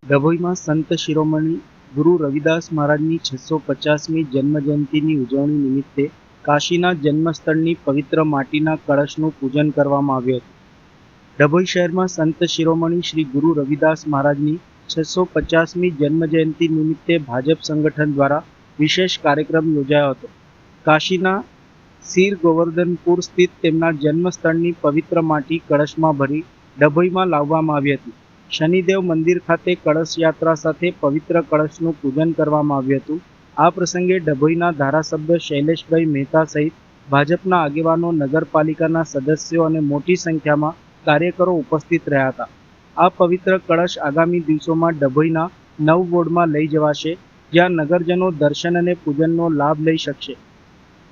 ડભોઈમાં સંત શિરોમણી ગુરુ રવિદાસ મહારાજની 650મી જન્મજયંતિની ઉજવણી નિમિત્તે કાશીના જન્મસ્થળની પવિત્ર માટીના કળશનું પૂજન કરવામાં આવ્યું હતું. ડભોઈ શહેરમાં સંત શિરોમણી શ્રી ગુરુ રવિદાસ મહારાજની 650મી જન્મજયંતિ નિમિત્તે ભાજપ સંગઠન દ્વારા વિશેષ કાર્યક્રમ યોજાયો હતો. કાશીના સીર ગોવર્ધનપુર સ્થિત તેમના જન્મસ્થળની પવિત્ર માટી કળશમાં ભરી ડભોઈમાં લાવવામાં આવી હતી. શનિદેવ મંદિર ખાતે કળશ યાત્રા સાથે પવિત્ર કળશનું પૂજન કરવામાં આવ્યું હતું. આ પ્રસંગે ડભોઈના ધારાસભ્ય શૈલેષભાઈ મહેતા સહિત ભાજપના આગેવાનો, નગરપાલિકાના સદસ્યો અને મોટી સંખ્યામાં કાર્યકરો ઉપસ્થિત રહ્યા હતા. આ પવિત્ર કળશ આગામી દિવસોમાં ડભોઈના 9 વોર્ડમાં લઈ જવાશે, જ્યાં નગરજનો દર્શન અને પૂજનનો લાભ લઈ શકશે.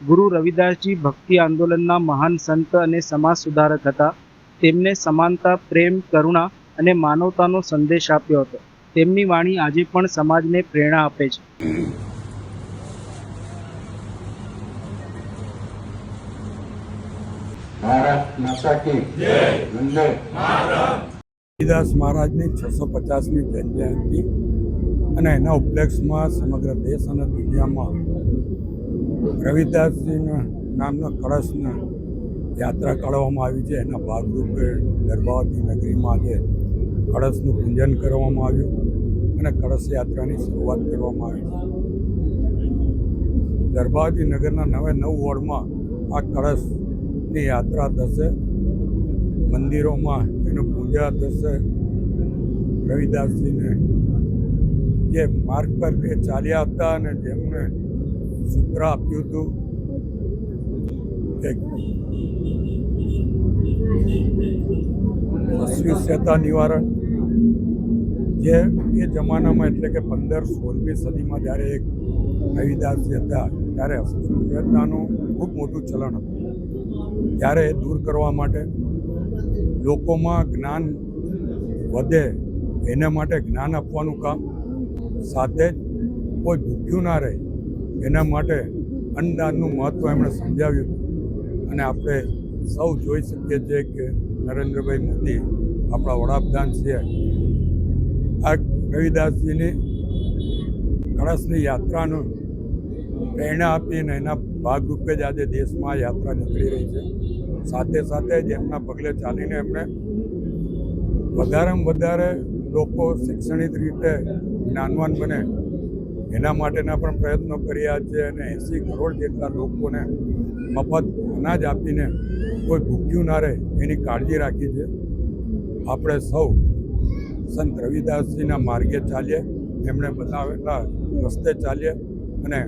ગુરુ રવિદાસજી ભક્તિ આંદોલનના મહાન સંત અને સમાજ સુધારક હતા. તેમને સમાનતા, પ્રેમ, કરુણા અને માનવતાનો સંદેશ આપ્યો હતો. તેમની વાણી આજે પણ સમાજને પ્રેરણા આપે છે. રવિદાસ મહારાજની 650મી જન્મજયંતિ અને એના ઉપલક્ષમાં સમગ્ર દેશ અને દુનિયામાં રવિદાસજીના નામના કળશની યાત્રા કાઢવામાં આવી છે. એના ભાગરૂપે દરબાવતી નગરીમાં આજે કળશનું પૂજન કરવામાં આવ્યું અને કળશ યાત્રાની શરૂઆત કરવામાં આવી છે. દરબાવતી નગરના 9 વોર્ડમાં આ કળશની યાત્રા થશે. મંદિરોમાં એનું પૂજા થશે. રવિદાસજીને જે માર્ગ પર એ ચાલ્યા હતા અને જેમને સૂત્ર આપ્યું હતું કે અસ્પૃશ્યતા નિવારણ, જે એ જમાનામાં એટલે કે 15-16મી સદીમાં જ્યારે એક રવિદાસજી હતા ત્યારે અસ્પૃશ્યતાનું ખૂબ મોટું ચલણ હતું. ત્યારે એ દૂર કરવા માટે, લોકોમાં જ્ઞાન વધે એના માટે જ્ઞાન આપવાનું કામ, સાથે જ કોઈ ભૂખ્યું ના રહે એના માટે અન્નદાનનું મહત્ત્વ એમણે સમજાવ્યું હતું. અને આપણે સૌ જોઈ શકીએ છીએ કે નરેન્દ્રભાઈ મોદી, આપણા વડાપ્રધાન છે, આ રવિદાસજીની કળશની યાત્રાનું પ્રેરણા આપીને એના ભાગરૂપે જ આજે દેશમાં યાત્રા નીકળી રહી છે. સાથે સાથે જ એમના પગલે ચાલીને એમણે વધારેમાં વધારે લોકો શૈક્ષણિક રીતે જ્ઞાનવાન બને એના માટેના પણ પ્રયત્નો કર્યા છે. અને 80 કરોડ જેટલા લોકોને મફત અનાજ આપીને કોઈ ભૂખ્યું ના રહે એની કાળજી રાખી છે. આપણે સૌ સંત રવિદાસજીના માર્ગે ચાલીએ, એમણે બનાવેલા રસ્તે ચાલીએ અને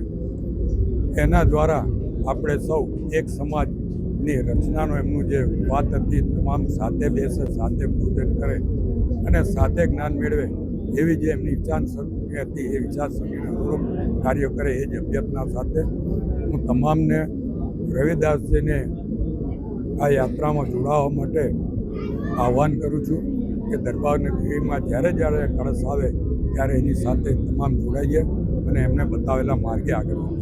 એના દ્વારા આપણે સૌ એક સમાજની રચનાનો એમનું જે વાત હતી, તમામ સાથે બેસે, સાથે પૂજન કરે અને સાથે જ્ઞાન મેળવે એવી જે એમની વિચારસરણી હતી, એ વિચારસરણીને અનુરૂપ કાર્ય કરે એ જ અભ્યર્થના સાથે હું તમામને રવિદાસજીને આ યાત્રામાં જોડાવા માટે આહ્વાન કરું છું કે દરબાર નગરીમાં જ્યારે કળશ આવે ત્યારે એની સાથે તમામ જોડાઈએ અને એમને બતાવેલા માર્ગે આગળ વધીએ.